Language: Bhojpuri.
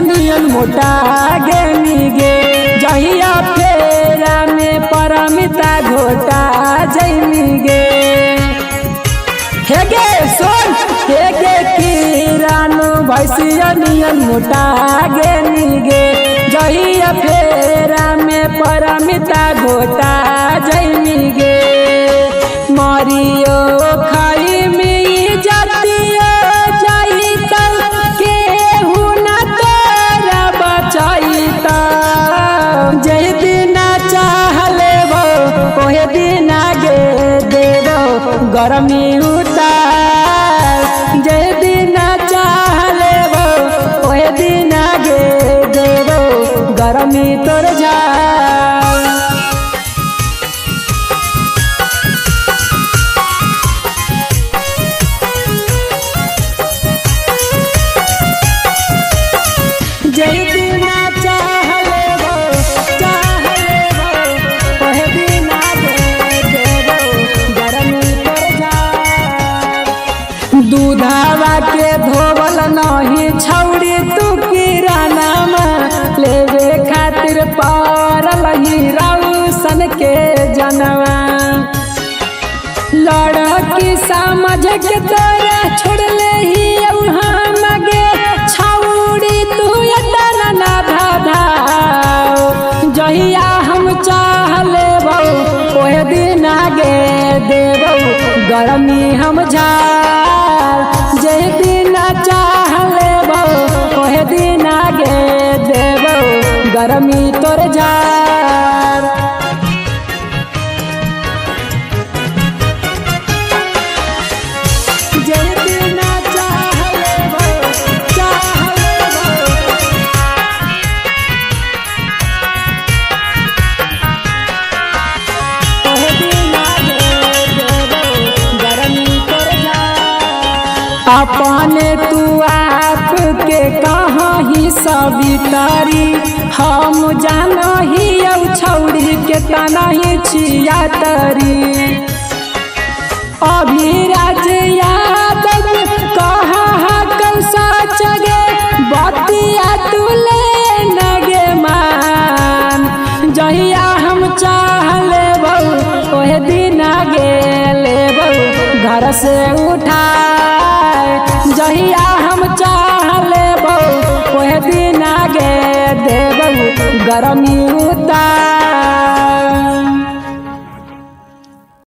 नियन मोटा गेनी गे जहिया फेरा में परमिता घोटा जैनी गे हेगे सोन हेगे किरानो भैसिया नियन मोटा गेनी गे जहिया फेरा में परमिता घोटा जैनी गे मरियो खाई में जातियो जाई तल के हुना तोरा बचाईता जय दिन चाहले वो ओहे दिन गे देवो गरमी उतार जय दिन चाहले वो ओहे दिन गे देवो गरमी तोर जा दूधावा के धोवल नहीं छौड़ी तू किराना लेवे खातिर पारल ही रौशन के जनवा लड़की समझ के तोरा छोड़ले ही हम गे छौड़ी तू एतना ना धाधाओ जहिया हम चाहले बो ओहे दिन गे देबो गरमी हम झार जय दिन चाहले बो ओहे दिन गे देबो गरमी तोर झार जय दिन चाहले बो ओहे दिन गे देबो गरमी तोर झार अपने तू आप के कहाँ ही सवितारी हम जाना ही छौड़ी के तना ही छियातरी अभिराज यादव कहाँ कल सच गे बतिया तुले नगे मान जहिया हम चाहले बहू ओहे दिन गे लेबो घर से उठा जहिया हम चाहले बहू ओहे दिन गे देबो गरमी उतार।